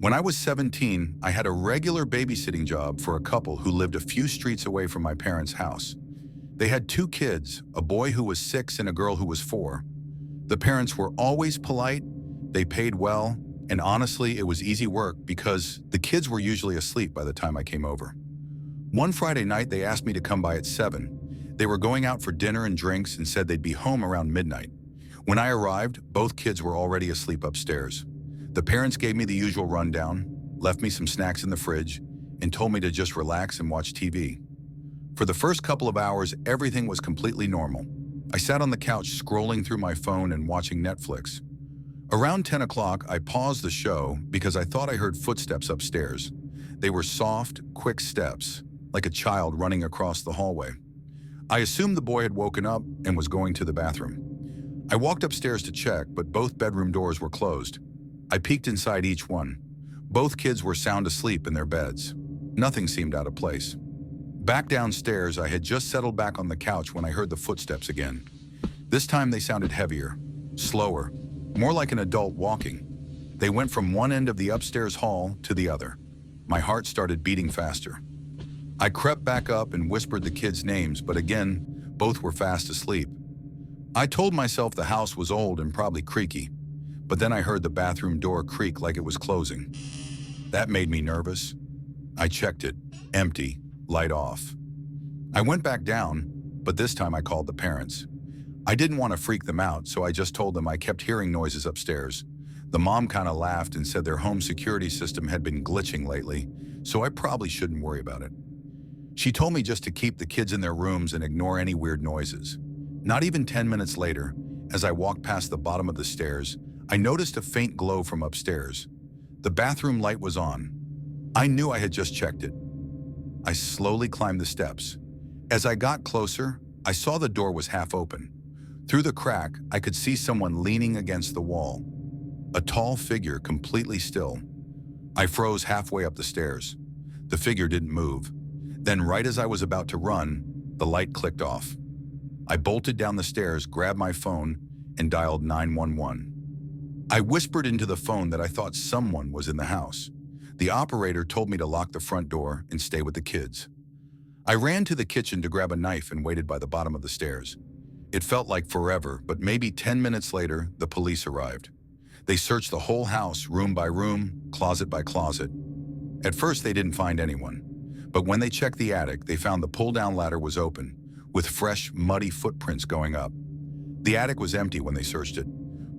When I was 17, I had a regular babysitting job for a couple who lived a few streets away from my parents' house. They had two kids, a boy who was 6 and a girl who was 4. The parents were always polite, they paid well, and honestly, it was easy work because the kids were usually asleep by the time I came over. One Friday night, they asked me to come by at 7. They were going out for dinner and drinks and said they'd be home around midnight. When I arrived, both kids were already asleep upstairs. The parents gave me the usual rundown, left me some snacks in the fridge, and told me to just relax and watch TV. For the first couple of hours, everything was completely normal. I sat on the couch scrolling through my phone and watching Netflix. Around 10 o'clock, I paused the show because I thought I heard footsteps upstairs. They were soft, quick steps, like a child running across the hallway. I assumed the boy had woken up and was going to the bathroom. I walked upstairs to check, but both bedroom doors were closed. I peeked inside each one. Both kids were sound asleep in their beds. Nothing seemed out of place. Back downstairs, I had just settled back on the couch when I heard the footsteps again. This time they sounded heavier, slower, more like an adult walking. They went from one end of the upstairs hall to the other. My heart started beating faster. I crept back up and whispered the kids' names, but again, both were fast asleep. I told myself the house was old and probably creaky, but then I heard the bathroom door creak like it was closing. That made me nervous. I checked it, empty, light off. I went back down, but this time I called the parents. I didn't want to freak them out, so I just told them I kept hearing noises upstairs. The mom kind of laughed and said their home security system had been glitching lately, so I probably shouldn't worry about it. She told me just to keep the kids in their rooms and ignore any weird noises. Not even 10 minutes later, as I walked past the bottom of the stairs, I noticed a faint glow from upstairs. The bathroom light was on. I knew I had just checked it. I slowly climbed the steps. As I got closer, I saw the door was half open. Through the crack, I could see someone leaning against the wall. A tall figure, completely still. I froze halfway up the stairs. The figure didn't move. Then right as I was about to run, the light clicked off. I bolted down the stairs, grabbed my phone, and dialed 911. I whispered into the phone that I thought someone was in the house. The operator told me to lock the front door and stay with the kids. I ran to the kitchen to grab a knife and waited by the bottom of the stairs. It felt like forever, but maybe 10 minutes later, the police arrived. They searched the whole house, room by room, closet by closet. At first, they didn't find anyone. But when they checked the attic, they found the pull-down ladder was open, with fresh, muddy footprints going up. The attic was empty when they searched it,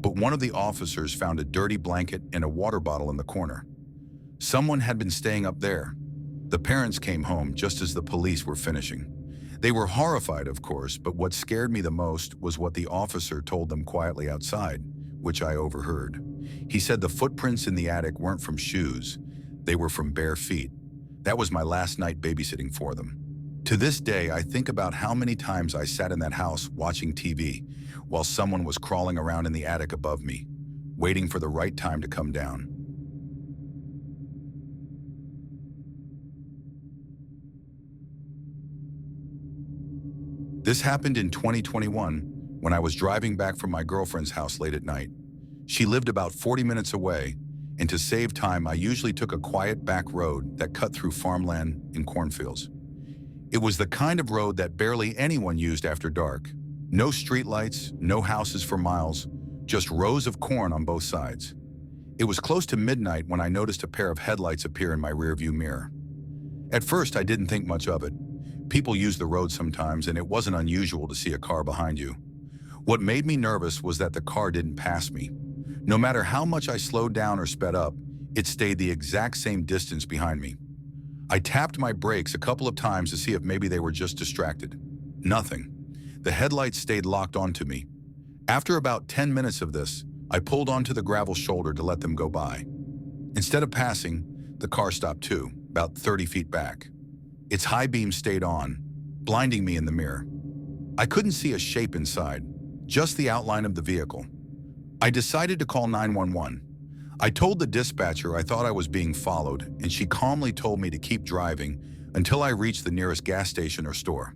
but one of the officers found a dirty blanket and a water bottle in the corner. Someone had been staying up there. The parents came home just as the police were finishing. They were horrified, of course, but what scared me the most was what the officer told them quietly outside, which I overheard. He said the footprints in the attic weren't from shoes, they were from bare feet. That was my last night babysitting for them. To this day, I think about how many times I sat in that house watching TV while someone was crawling around in the attic above me, waiting for the right time to come down. This happened in 2021 when I was driving back from my girlfriend's house late at night. She lived about 40 minutes away, and to save time, I usually took a quiet back road that cut through farmland and cornfields. It was the kind of road that barely anyone used after dark. No streetlights, no houses for miles, just rows of corn on both sides. It was close to midnight when I noticed a pair of headlights appear in my rearview mirror. At first, I didn't think much of it. People use the road sometimes, and it wasn't unusual to see a car behind you. What made me nervous was that the car didn't pass me. No matter how much I slowed down or sped up, it stayed the exact same distance behind me. I tapped my brakes a couple of times to see if maybe they were just distracted. Nothing. The headlights stayed locked onto me. After about 10 minutes of this, I pulled onto the gravel shoulder to let them go by. Instead of passing, the car stopped too, about 30 feet back. Its high beam stayed on, blinding me in the mirror. I couldn't see a shape inside, just the outline of the vehicle. I decided to call 911. I told the dispatcher I thought I was being followed, and she calmly told me to keep driving until I reached the nearest gas station or store.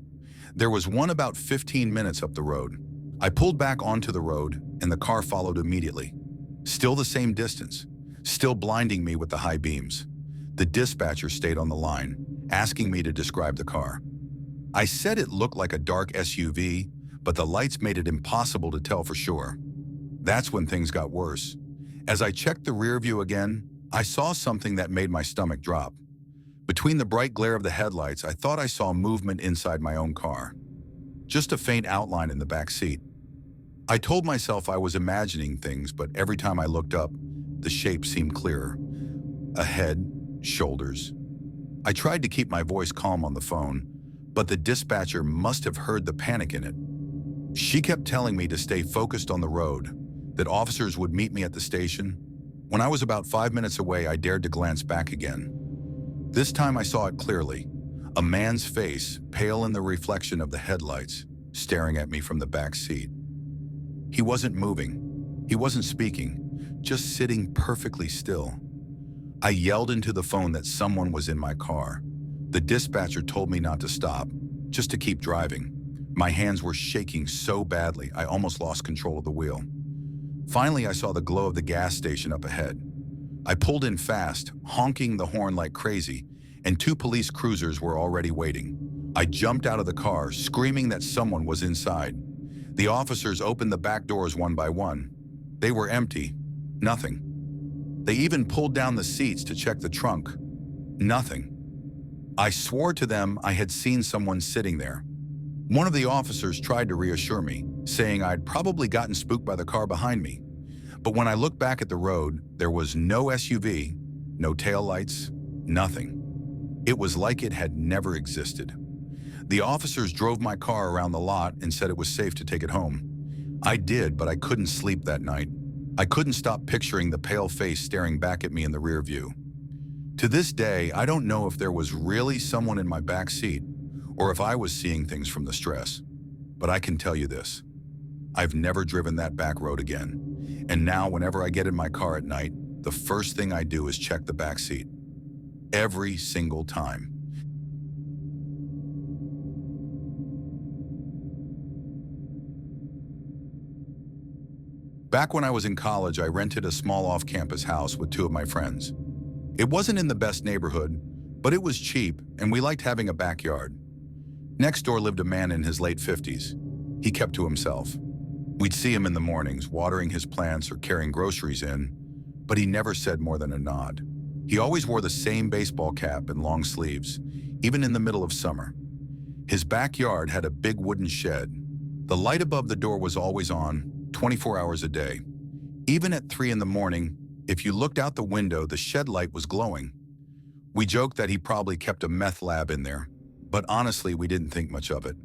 There was one about 15 minutes up the road. I pulled back onto the road, and the car followed immediately. Still the same distance, still blinding me with the high beams. The dispatcher stayed on the line, asking me to describe the car. I said it looked like a dark SUV, but the lights made it impossible to tell for sure. That's when things got worse. As I checked the rear view again, I saw something that made my stomach drop. Between the bright glare of the headlights, I thought I saw movement inside my own car. Just a faint outline in the back seat. I told myself I was imagining things, but every time I looked up, the shape seemed clearer. A head, shoulders. I tried to keep my voice calm on the phone, but the dispatcher must have heard the panic in it. She kept telling me to stay focused on the road, that officers would meet me at the station. When I was about 5 minutes away, I dared to glance back again. This time I saw it clearly. A man's face, pale in the reflection of the headlights, staring at me from the back seat. He wasn't moving. He wasn't speaking, just sitting perfectly still. I yelled into the phone that someone was in my car. The dispatcher told me not to stop, just to keep driving. My hands were shaking so badly, I almost lost control of the wheel. Finally, I saw the glow of the gas station up ahead. I pulled in fast, honking the horn like crazy, and 2 police cruisers were already waiting. I jumped out of the car, screaming that someone was inside. The officers opened the back doors one by one. They were empty. Nothing. They even pulled down the seats to check the trunk. Nothing. I swore to them I had seen someone sitting there. One of the officers tried to reassure me, saying I'd probably gotten spooked by the car behind me. But when I looked back at the road, there was no SUV, no taillights, nothing. It was like it had never existed. The officers drove my car around the lot and said it was safe to take it home. I did, but I couldn't sleep that night. I couldn't stop picturing the pale face staring back at me in the rear view. To this day, I don't know if there was really someone in my back seat or if I was seeing things from the stress. But I can tell you this, I've never driven that back road again. And now whenever I get in my car at night, the first thing I do is check the back seat. Every single time. Back when I was in college, I rented a small off-campus house with 2 of my friends. It wasn't in the best neighborhood, but it was cheap and we liked having a backyard. Next door lived a man in his late 50s. He kept to himself. We'd see him in the mornings, watering his plants or carrying groceries in, but he never said more than a nod. He always wore the same baseball cap and long sleeves, even in the middle of summer. His backyard had a big wooden shed. The light above the door was always on, 24 hours a day. Even at 3 in the morning, if you looked out the window, the shed light was glowing. We joked that he probably kept a meth lab in there, but honestly, we didn't think much of it.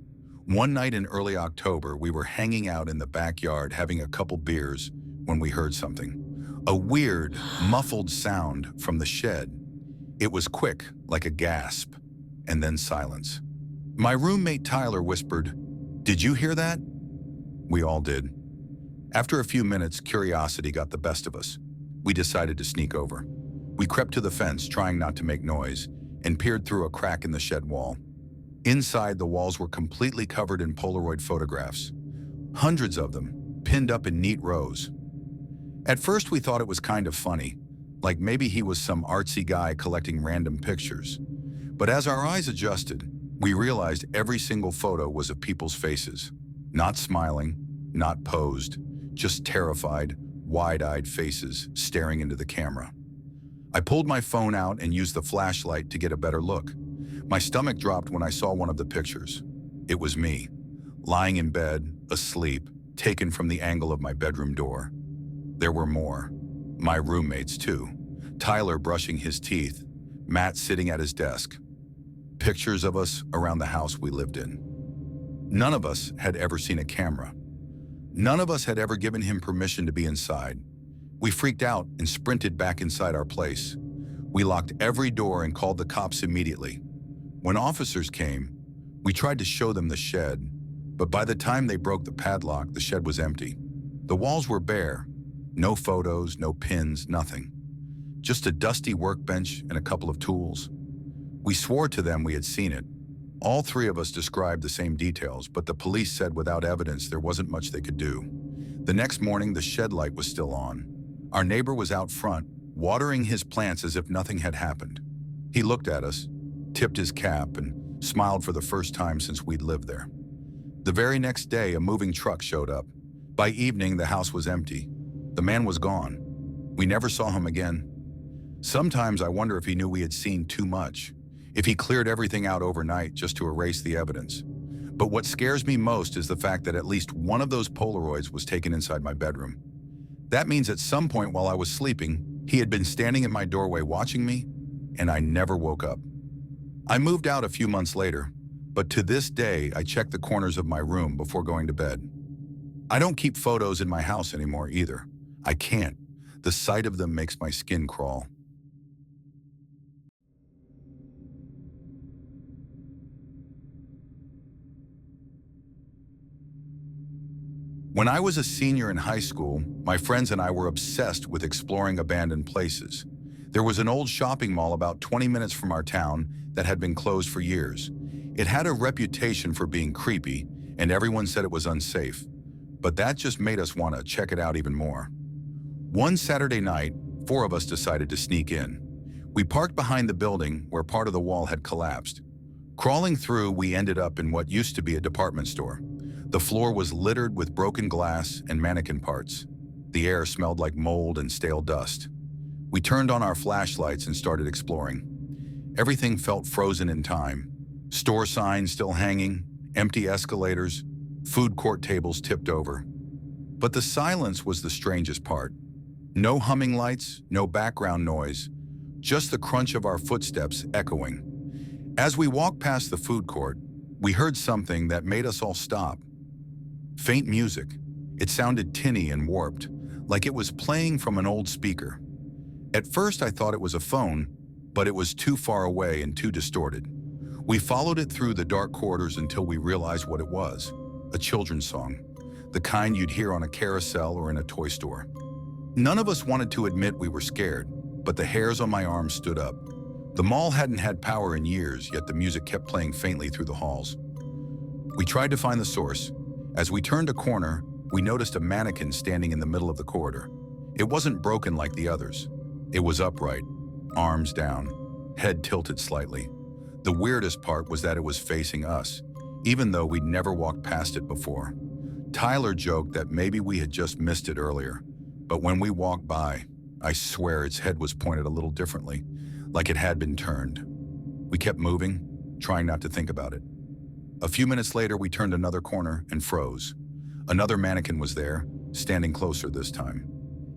One night in early October, we were hanging out in the backyard having a couple beers when we heard something. A weird, muffled sound from the shed. It was quick, like a gasp, and then silence. My roommate Tyler whispered, "Did you hear that?" We all did. After a few minutes, curiosity got the best of us. We decided to sneak over. We crept to the fence, trying not to make noise, and peered through a crack in the shed wall. Inside, the walls were completely covered in Polaroid photographs. Hundreds of them, pinned up in neat rows. At first, we thought it was kind of funny, like maybe he was some artsy guy collecting random pictures. But as our eyes adjusted, we realized every single photo was of people's faces. Not smiling, not posed, just terrified, wide-eyed faces staring into the camera. I pulled my phone out and used the flashlight to get a better look. My stomach dropped when I saw one of the pictures. It was me, lying in bed, asleep, taken from the angle of my bedroom door. There were more. My roommates, too. Tyler brushing his teeth, Matt sitting at his desk. Pictures of us around the house we lived in. None of us had ever seen a camera. None of us had ever given him permission to be inside. We freaked out and sprinted back inside our place. We locked every door and called the cops immediately. When officers came, we tried to show them the shed, but by the time they broke the padlock, the shed was empty. The walls were bare. No photos, no pins, nothing. Just a dusty workbench and a couple of tools. We swore to them we had seen it. All 3 of us described the same details, but the police said without evidence there wasn't much they could do. The next morning, the shed light was still on. Our neighbor was out front, watering his plants as if nothing had happened. He looked at us, tipped his cap, and smiled for the first time since we'd lived there. The very next day, a moving truck showed up. By evening, the house was empty. The man was gone. We never saw him again. Sometimes I wonder if he knew we had seen too much, if he cleared everything out overnight just to erase the evidence. But what scares me most is the fact that at least one of those Polaroids was taken inside my bedroom. That means at some point while I was sleeping, he had been standing in my doorway watching me, and I never woke up. I moved out a few months later, but to this day, I check the corners of my room before going to bed. I don't keep photos in my house anymore either. I can't. The sight of them makes my skin crawl. When I was a senior in high school, my friends and I were obsessed with exploring abandoned places. There was an old shopping mall about 20 minutes from our town that had been closed for years. It had a reputation for being creepy, and everyone said it was unsafe. But that just made us want to check it out even more. One Saturday night, 4 of us decided to sneak in. We parked behind the building where part of the wall had collapsed. Crawling through, we ended up in what used to be a department store. The floor was littered with broken glass and mannequin parts. The air smelled like mold and stale dust. We turned on our flashlights and started exploring. Everything felt frozen in time. Store signs still hanging, empty escalators, food court tables tipped over. But the silence was the strangest part. No humming lights, no background noise, just the crunch of our footsteps echoing. As we walked past the food court, we heard something that made us all stop. Faint music. It sounded tinny and warped, like it was playing from an old speaker. At first I thought it was a phone, but it was too far away and too distorted. We followed it through the dark corridors until we realized what it was. A children's song, the kind you'd hear on a carousel or in a toy store. None of us wanted to admit we were scared, but the hairs on my arms stood up. The mall hadn't had power in years, yet the music kept playing faintly through the halls. We tried to find the source. As we turned a corner, we noticed a mannequin standing in the middle of the corridor. It wasn't broken like the others. It was upright, arms down, head tilted slightly. The weirdest part was that it was facing us, even though we'd never walked past it before. Tyler joked that maybe we had just missed it earlier, but when we walked by, I swear its head was pointed a little differently, like it had been turned. We kept moving, trying not to think about it. A few minutes later, we turned another corner and froze. Another mannequin was there, standing closer this time.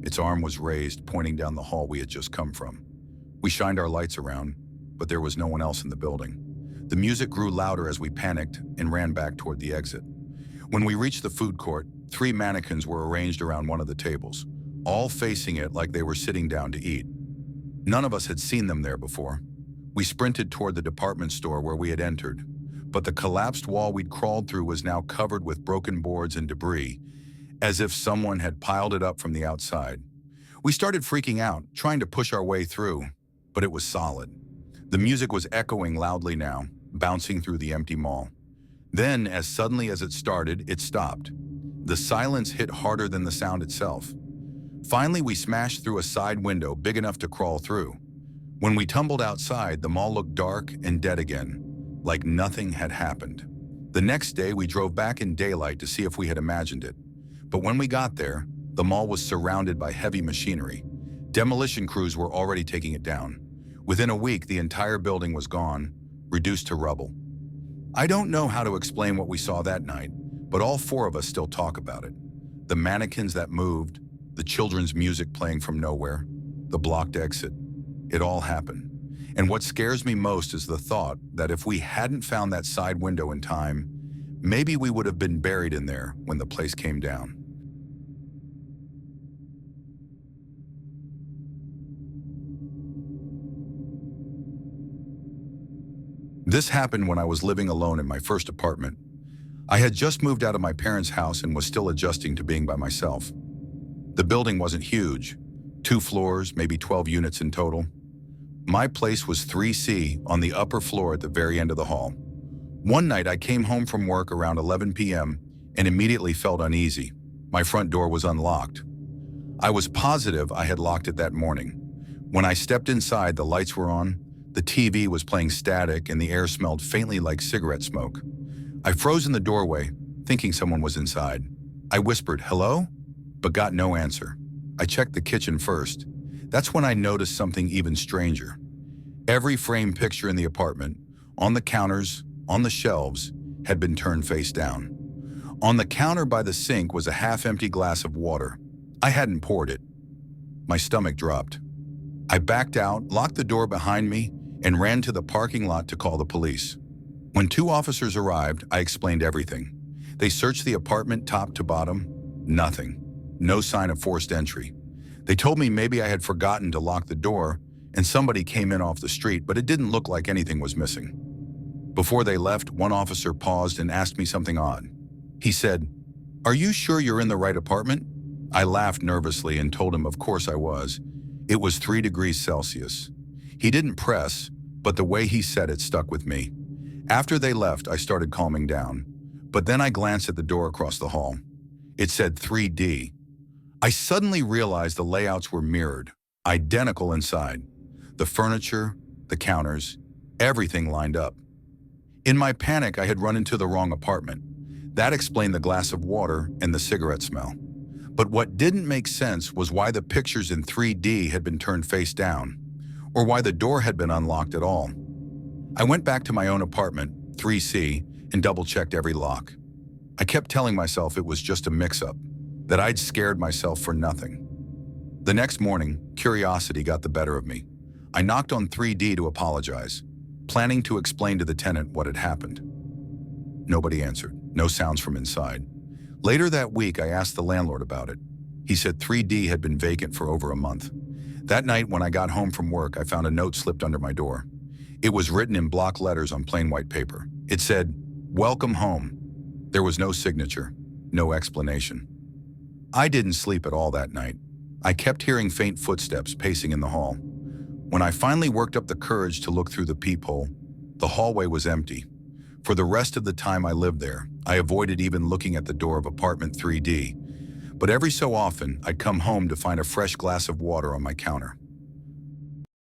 Its arm was raised, pointing down the hall we had just come from. We shined our lights around, but there was no one else in the building. The music grew louder as we panicked and ran back toward the exit. When we reached the food court, 3 mannequins were arranged around one of the tables, all facing it like they were sitting down to eat. None of us had seen them there before. We sprinted toward the department store where we had entered, but the collapsed wall we'd crawled through was now covered with broken boards and debris, as if someone had piled it up from the outside. We started freaking out, trying to push our way through, but it was solid. The music was echoing loudly now, bouncing through the empty mall. Then, as suddenly as it started, it stopped. The silence hit harder than the sound itself. Finally, we smashed through a side window big enough to crawl through. When we tumbled outside, the mall looked dark and dead again, like nothing had happened. The next day, we drove back in daylight to see if we had imagined it. But when we got there, the mall was surrounded by heavy machinery. Demolition crews were already taking it down. Within a week, the entire building was gone, reduced to rubble. I don't know how to explain what we saw that night, but all 4 of us still talk about it. The mannequins that moved, the children's music playing from nowhere, the blocked exit. It all happened. And what scares me most is the thought that if we hadn't found that side window in time, maybe we would have been buried in there when the place came down. This happened when I was living alone in my first apartment. I had just moved out of my parents' house and was still adjusting to being by myself. The building wasn't huge, 2 floors, maybe 12 units in total. My place was 3C on the upper floor at the very end of the hall. One night I came home from work around 11 p.m. and immediately felt uneasy. My front door was unlocked. I was positive I had locked it that morning. When I stepped inside, the lights were on, the TV was playing static, and the air smelled faintly like cigarette smoke. I froze in the doorway, thinking someone was inside. I whispered, "Hello?" but got no answer. I checked the kitchen first. That's when I noticed something even stranger. Every framed picture in the apartment, on the counters, on the shelves, had been turned face down. On the counter by the sink was a half-empty glass of water. I hadn't poured it. My stomach dropped. I backed out, locked the door behind me, and ran to the parking lot to call the police. When 2 officers arrived, I explained everything. They searched the apartment top to bottom. Nothing. No sign of forced entry. They told me maybe I had forgotten to lock the door and somebody came in off the street, but it didn't look like anything was missing. Before they left, one officer paused and asked me something odd. He said, "Are you sure you're in the right apartment?" I laughed nervously and told him of course I was. It was 3 degrees Celsius. He didn't press, but the way he said it stuck with me. After they left, I started calming down. But then I glanced at the door across the hall. It said 3D. I suddenly realized the layouts were mirrored, identical inside. The furniture, the counters, everything lined up. In my panic, I had run into the wrong apartment. That explained the glass of water and the cigarette smell. But what didn't make sense was why the pictures in 3D had been turned face down, or why the door had been unlocked at all. I went back to my own apartment, 3C, and double-checked every lock. I kept telling myself it was just a mix-up, that I'd scared myself for nothing. The next morning, curiosity got the better of me. I knocked on 3D to apologize, planning to explain to the tenant what had happened. Nobody answered, no sounds from inside. Later that week, I asked the landlord about it. He said 3D had been vacant for over a month. That night, when I got home from work, I found a note slipped under my door. It was written in block letters on plain white paper. It said, "Welcome home." There was no signature, no explanation. I didn't sleep at all that night. I kept hearing faint footsteps pacing in the hall. When I finally worked up the courage to look through the peephole, the hallway was empty. For the rest of the time I lived there, I avoided even looking at the door of apartment 3D. But every so often, I'd come home to find a fresh glass of water on my counter.